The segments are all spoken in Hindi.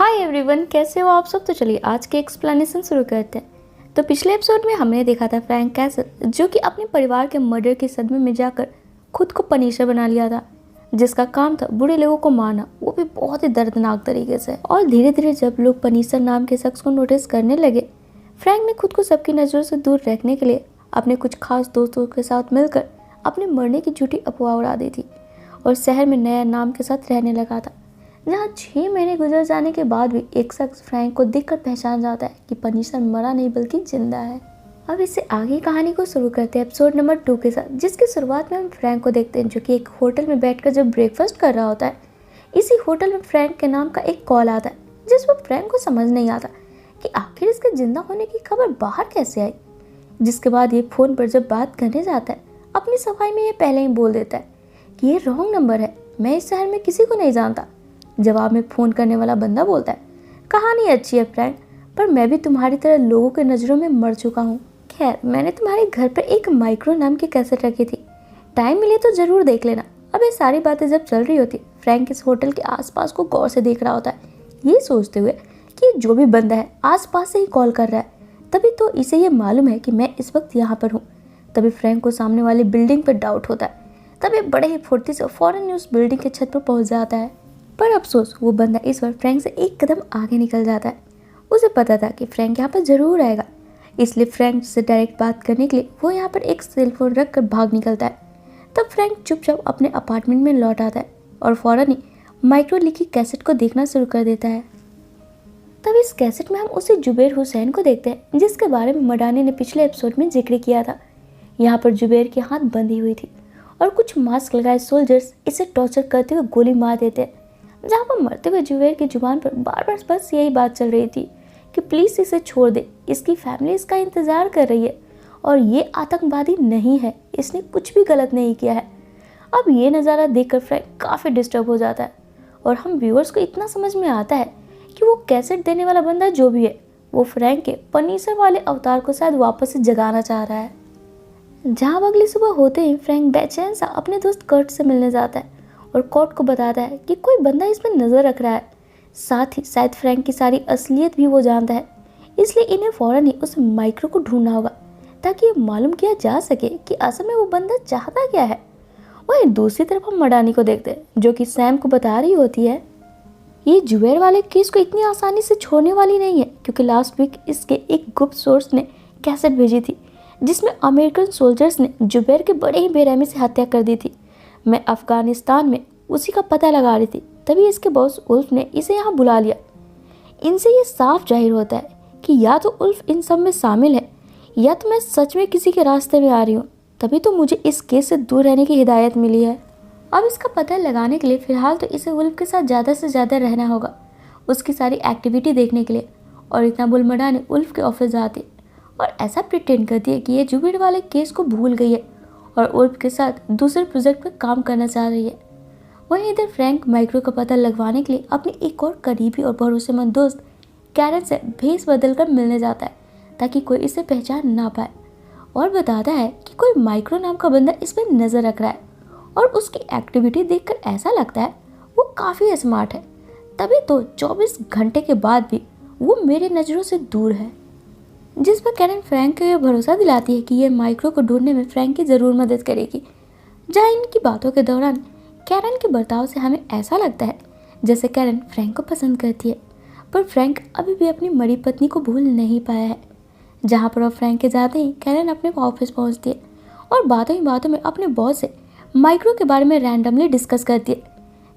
हाय एवरीवन, कैसे हो आप सब। तो चलिए आज के एक्सप्लेनेशन शुरू करते हैं। तो पिछले एपिसोड में हमने देखा था फ्रैंक कैसल जो कि अपने परिवार के मर्डर के सदमे में जाकर खुद को पनिशर बना लिया था, जिसका काम था बुरे लोगों को मारना, वो भी बहुत ही दर्दनाक तरीके से। और धीरे धीरे जब लोग पनिशर नाम के शख्स को नोटिस करने लगे, फ्रैंक ने खुद को सबकी नज़रों से दूर रखने के लिए अपने कुछ खास दोस्तों के साथ मिलकर अपने मरने की झूठी अफवाह उड़ा दी थी और शहर में नया नाम के साथ रहने लगा था, जहाँ 6 महीने गुजर जाने के बाद भी एक शख्स फ्रैंक को देखकर पहचान जाता है कि पनिशर मरा नहीं बल्कि जिंदा है। अब इससे आगे कहानी को शुरू करते हैं एपिसोड नंबर 2 के साथ, जिसकी शुरुआत में हम फ्रैंक को देखते हैं जो कि एक होटल में बैठकर जब ब्रेकफास्ट कर रहा होता है। इसी होटल में फ्रैंक के नाम का एक कॉल आता है, जिस पर फ्रैंक को समझ नहीं आता कि आखिर इसके जिंदा होने की खबर बाहर कैसे आई। जिसके बाद ये फ़ोन पर जब बात करने जाता है, अपनी सफाई में ये पहले ही बोल देता है कि ये रॉन्ग नंबर है, मैं इस शहर में किसी को नहीं जानता। जवाब में फ़ोन करने वाला बंदा बोलता है, कहानी अच्छी है फ्रैंक, पर मैं भी तुम्हारी तरह लोगों के नज़रों में मर चुका हूँ। खैर, मैंने तुम्हारे घर पर एक माइक्रो नाम की कैसेट रखी थी, टाइम मिले तो ज़रूर देख लेना। अब ये सारी बातें जब चल रही होती, फ्रैंक इस होटल के आसपास को गौर से देख रहा होता है, ये सोचते हुए कि जो भी बंदा है आसपास से ही कॉल कर रहा है, तभी तो इसे ये मालूम है कि मैं इस वक्त यहाँ पर हूँ। तभी फ्रैंक को सामने वाली बिल्डिंग पर डाउट होता है। तभी बड़े ही फुर्ती से फौरन उस बिल्डिंग के छत पर पहुँच जाता है। पर अफसोस, वो बंदा इस बार फ्रैंक से एक कदम आगे निकल जाता है। उसे पता था कि फ्रैंक यहाँ पर ज़रूर आएगा, इसलिए फ्रैंक से डायरेक्ट बात करने के लिए वो यहाँ पर एक सेल फोन रख कर भाग निकलता है। तब फ्रैंक चुपचाप अपने अपार्टमेंट में लौट आता है और फ़ौरन ही माइक्रो लिखी कैसेट को देखना शुरू कर देता है। तब इस कैसेट में हम उसी जुबैर हुसैन को देखते हैं जिसके बारे में मडानी ने पिछले एपिसोड में जिक्र किया था। यहाँ पर जुबैर के हाथ बंधी हुई थी और कुछ मास्क लगाए सोल्जर्स इसे टॉर्चर करते हुए गोली मार देते हैं। जहाँ पर मरते हुए जुबैर की जुबान पर बार बार बस यही बात चल रही थी कि प्लीज़ इसे छोड़ दे, इसकी फैमिली इसका इंतज़ार कर रही है और ये आतंकवादी नहीं है, इसने कुछ भी गलत नहीं किया है। अब ये नज़ारा देखकर फ्रैंक काफ़ी डिस्टर्ब हो जाता है और हम व्यूअर्स को इतना समझ में आता है कि वो कैसेट देने वाला बंदा जो भी है, वो फ्रैंक के पनीसर वाले अवतार को शायद वापस से जगाना चाह रहा है। जहाँ अगली सुबह होते ही फ्रैंक बेचैन सा अपने दोस्त कर्ट से मिलने जाता है और कोर्ट को बताता है कि कोई बंदा इस पर नज़र रख रहा है। साथ ही शायद फ्रैंक की सारी असलियत भी वो जानता है, इसलिए इन्हें फ़ौरन ही उस माइक्रो को ढूंढना होगा ताकि ये मालूम किया जा सके कि असल में वो बंदा चाहता क्या है। वहीं दूसरी तरफ हम मडानी को देखते हैं जो कि सैम को बता रही होती है ये जुबैर वाले केस को इतनी आसानी से छोड़ने वाली नहीं है, क्योंकि लास्ट वीक इसके एक गुप्त सोर्स ने कैसेट भेजी थी जिसमें अमेरिकन सोल्जर्स ने जुबैर के बड़े ही बेरहमी से हत्या कर दी थी। मैं अफ़गानिस्तान में उसी का पता लगा रही थी, तभी इसके बॉस उल्फ ने इसे यहाँ बुला लिया। इनसे ये साफ जाहिर होता है कि या तो उल्फ इन सब में शामिल है या तो मैं सच में किसी के रास्ते में आ रही हूँ, तभी तो मुझे इस केस से दूर रहने की हिदायत मिली है। अब इसका पता लगाने के लिए फ़िलहाल तो इसे उल्फ के साथ ज़्यादा से ज़्यादा रहना होगा, उसकी सारी एक्टिविटी देखने के लिए। और इतना बोल मडानी उल्फ के ऑफिस जाती और ऐसा प्रिटेंड करती है कि ये जुबैर वाले केस को भूल गई है और उल्फ के साथ दूसरे प्रोजेक्ट पर काम करना चाह रही है। वहीं इधर फ्रैंक माइक्रो का पता लगवाने के लिए अपनी एक और करीबी और भरोसेमंद दोस्त कैरन से भेस बदल कर मिलने जाता है ताकि कोई इसे पहचान ना पाए, और बताता है कि कोई माइक्रो नाम का बंदा इस पर नज़र रख रहा है और उसकी एक्टिविटी देखकर ऐसा लगता है वो काफ़ी स्मार्ट है। तभी तो 24 घंटे के बाद भी वो मेरे नज़रों से दूर है। जिस पर कैरन फ्रैंक को यह भरोसा दिलाती है कि यह माइक्रो को ढूंढने में फ्रैंक की ज़रूर मदद करेगी। जहाँ इनकी बातों के दौरान कैरन के बर्ताव से हमें ऐसा लगता है जैसे कैरन फ्रैंक को पसंद करती है, पर फ्रैंक अभी भी अपनी मरी पत्नी को भूल नहीं पाया है। जहाँ पर वो फ्रैंक के जाते ही कैरन अपने ऑफिस पहुँचती है और बातों ही बातों में अपने बॉस से माइक्रो के बारे में रैंडमली डिस्कस करती है।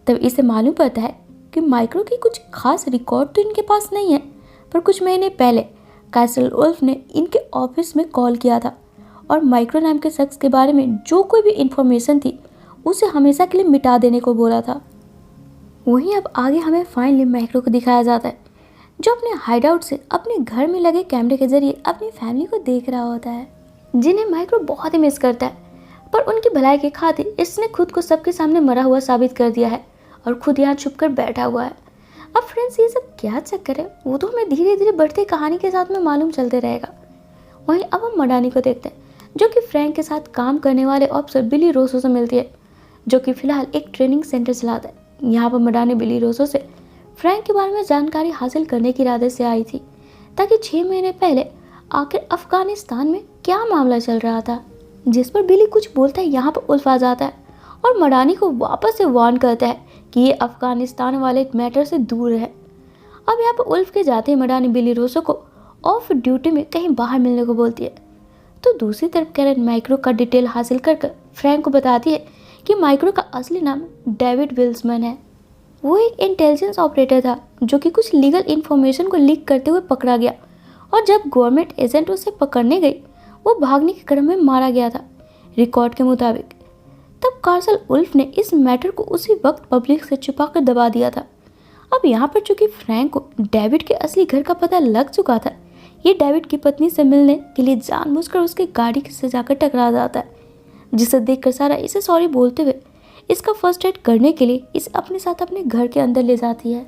तब इसे मालूम पड़ता है कि माइक्रो की कुछ खास रिकॉर्ड तो इनके पास नहीं है, पर कुछ महीने पहले कैसल उल्फ ने इनके ऑफिस में कॉल किया था और माइक्रो नाम के शख्स के बारे में जो कोई भी इंफॉर्मेशन थी उसे हमेशा के लिए मिटा देने को बोला था। वहीं अब आगे हमें फाइनली माइक्रो को दिखाया जाता है जो अपने हाइड आउट से अपने घर में लगे कैमरे के जरिए अपनी फैमिली को देख रहा होता है, जिन्हें माइक्रो बहुत ही मिस करता है। पर उनकी भलाई के खातिर इसने खुद को सबके सामने मरा हुआ साबित कर दिया है और खुद यहाँ छुप कर बैठा हुआ है। अब फ्रेंड्स, ये सब क्या चक्कर है वो तो हमें धीरे धीरे बढ़ती कहानी के साथ में मालूम चलते रहेगा। वहीं अब हम मडानी को देखते हैं जो कि फ्रैंक के साथ काम करने वाले ऑफिसर बिली रोसो से मिलती है, जो कि फिलहाल एक ट्रेनिंग सेंटर चलाता है। यहाँ पर मडानी बिली रोसो से फ्रैंक के बारे में जानकारी हासिल करने के इरादे से आई थी, ताकि 6 महीने पहले आखिर अफगानिस्तान में क्या मामला चल रहा था। जिस पर बिली कुछ बोलता है, यहाँ पर उल्फ आ जाता है और मडानी को वापस से वार्न करता है कि ये अफगानिस्तान वाले मैटर से दूर है। अब यहाँ पर उल्फ के जाते ही मडानी बिली रूसो को ऑफ ड्यूटी में कहीं बाहर मिलने को बोलती है। तो दूसरी तरफ कैरन माइक्रो का डिटेल हासिल कर फ्रैंक को बताती है कि माइक्रो का असली नाम डेविड विल्समैन है। वो एक इंटेलिजेंस ऑपरेटर था जो कि कुछ लीगल इन्फॉर्मेशन को लीक करते हुए पकड़ा गया, और जब गवर्नमेंट एजेंट उसे पकड़ने गई वो भागने के क्रम में मारा गया था रिकॉर्ड के मुताबिक। तब कार्सल उल्फ ने इस मैटर को उसी वक्त पब्लिक से छुपाकर दबा दिया था। अब यहाँ पर चूंकि फ्रैंक को डेविड के असली घर का पता लग चुका था, ये डेविड की पत्नी से मिलने के लिए जानबूझकर उसकी गाड़ी से जाकर टकरा जाता है, जिसे देखकर सारा इसे सॉरी बोलते हुए इसका फर्स्ट एड करने के लिए इसे अपने साथ अपने घर के अंदर ले जाती है।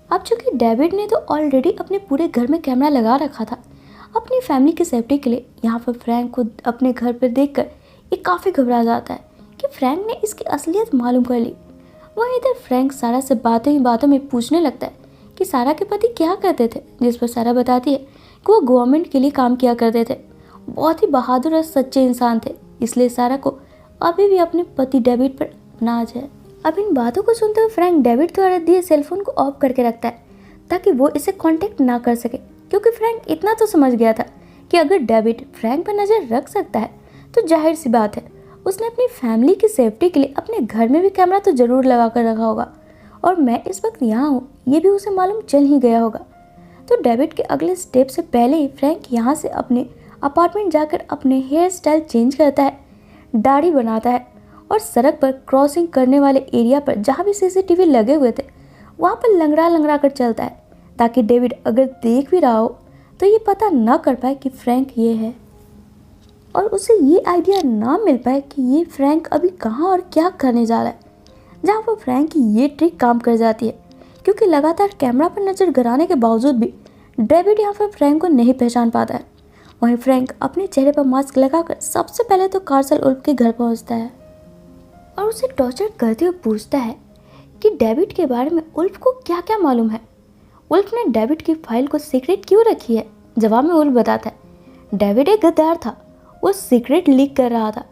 अब चूंकि डेविड ने तो ऑलरेडी अपने पूरे घर में कैमरा लगा रखा था अपनी फैमिली की सेफ्टी के लिए, यहाँ पर फ्रैंक को अपने घर पर देखकर ये काफ़ी घबरा जाता है कि फ्रैंक ने इसकी असलियत मालूम कर ली। वहीं इधर फ्रैंक सारा से बातों ही बातों में पूछने लगता है कि सारा के पति क्या करते थे, जिस पर सारा बताती है कि वो गवर्नमेंट के लिए काम किया करते थे, बहुत ही बहादुर और सच्चे इंसान थे, इसलिए सारा को अभी भी अपने पति डेविड पर नाज है। अब इन बातों को सुनते हुए फ्रैंक डेविड द्वारा दिए सेलफोन को ऑफ करके रखता है ताकि वो इसे कांटेक्ट ना कर सके, क्योंकि फ्रैंक इतना तो समझ गया था कि अगर डेविड फ्रैंक पर नज़र रख सकता है तो जाहिर सी बात है उसने अपनी फैमिली की सेफ्टी के लिए अपने घर में भी कैमरा तो ज़रूर लगा कर रखा होगा, और मैं इस वक्त यहाँ हूँ ये भी उसे मालूम चल ही गया होगा। तो डेविड के अगले स्टेप से पहले ही फ्रैंक यहाँ से अपने अपार्टमेंट जाकर अपने हेयर स्टाइल चेंज करता है, दाढ़ी बनाता है और सड़क पर क्रॉसिंग करने वाले एरिया पर जहाँ भी सीसीटीवी लगे हुए थे वहाँ पर लंगड़ा कर चलता है, ताकि डेविड अगर देख भी रहा हो तो ये पता ना कर पाए कि फ्रैंक ये है, और उसे ये आइडिया ना मिल पाए कि ये फ्रैंक अभी कहाँ और क्या करने जा रहा है। जहाँ पर फ्रैंक की ये ट्रिक काम कर जाती है, क्योंकि लगातार कैमरा पर नज़र गड़ाने के बावजूद भी डेविड यहाँ पर फ्रैंक को नहीं पहचान पाता है। वहीं फ्रैंक अपने चेहरे पर मास्क लगाकर सबसे पहले तो कार्सल उल्फ के घर पहुँचता है और उसे टॉर्चर करते हुए पूछता है कि डेविड के बारे में उल्फ को क्या क्या मालूम है। उल्फ ने डेविड की फाइल को सीक्रेट क्यों रखी है। जवाब में उल्फ बताता है डेविड एक गद्दार था, वो सीक्रेट लीक कर रहा था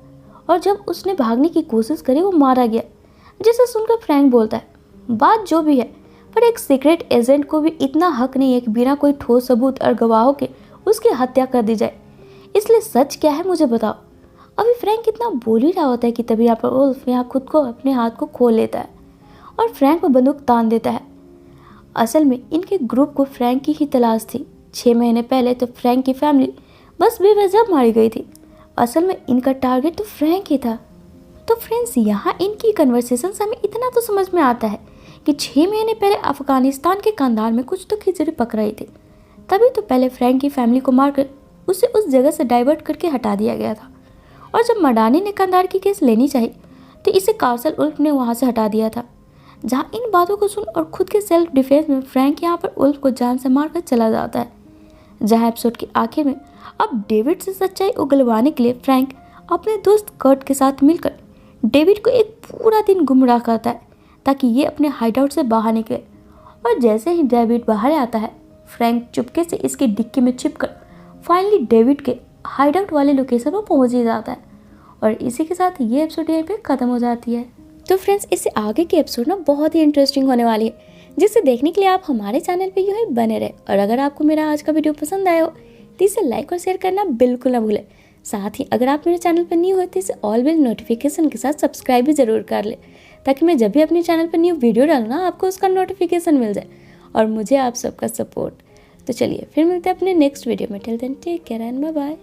और जब उसने भागने की कोशिश करी वो मारा गया। जिसे सुनकर फ्रैंक बोलता है बात जो भी है, पर एक सीक्रेट एजेंट को भी इतना हक नहीं है कि बिना कोई ठोस सबूत और गवाहों के उसकी हत्या कर दी जाए, इसलिए सच क्या है मुझे बताओ। अभी फ्रैंक इतना बोल ही रहा होता है कि तभी यहाँ पर उल्फ यहाँ खुद को अपने हाथ को खोल लेता है और फ्रैंक को बंदूक तान देता है। असल में इनके ग्रुप को फ्रैंक की ही तलाश थी। 6 महीने पहले तो फ्रैंक की फैमिली बस बेवजह मारी गई थी। असल में इनका टारगेट तो फ्रैंक ही था। तो फ्रेंड्स, यहाँ इनकी कन्वर्सेशन से हमें इतना तो समझ में आता है कि 6 महीने पहले अफगानिस्तान के कंधार में कुछ तो खिचड़ी पक रही थी, तभी तो पहले फ्रैंक की फैमिली को मारकर उसे उस जगह से डाइवर्ट करके हटा दिया गया था, और जब मडानी ने कंधार की केस लेनी चाहिए तो इसे कार्सल उल्फ ने वहाँ से हटा दिया था। जहाँ इन बातों को सुन और खुद के सेल्फ डिफेंस में फ्रैंक यहाँ पर उल्फ को जान से मारकर चला जाता है। जहाँ एपिसोड के आखिर में अब डेविड से सच्चाई उगलवाने के लिए फ्रैंक अपने दोस्त कर्ट के साथ मिलकर डेविड को एक पूरा दिन गुमराह करता है ताकि ये अपने हाइडआउट से बाहर निकले, और जैसे ही डेविड बाहर आता है फ्रैंक चुपके से इसकी डिक्की में छिपकर फाइनली डेविड के हाइडआउट वाले लोकेशन पर पहुंच ही जाता है। और इसी के साथ ये एपिसोड यहीं पे ख़त्म हो जाती है। तो फ्रेंड्स, इससे आगे के एपिसोड ना बहुत ही इंटरेस्टिंग होने वाली है, जिसे देखने के लिए आप हमारे चैनल पे यूँ ही बने रहे। और अगर आपको मेरा आज का वीडियो पसंद आया हो तो इसे लाइक और शेयर करना बिल्कुल ना भूलें। साथ ही अगर आप मेरे चैनल पर न्यू हो तो इसे ऑल बेल नोटिफिकेशन के साथ सब्सक्राइब भी ज़रूर कर ले, ताकि मैं जब भी अपने चैनल पर न्यू वीडियो डालूँ ना आपको उसका नोटिफिकेशन मिल जाए, और मुझे आप सबका सपोर्ट। तो चलिए फिर मिलते हैं अपने नेक्स्ट वीडियो में। Till then take care and bye bye.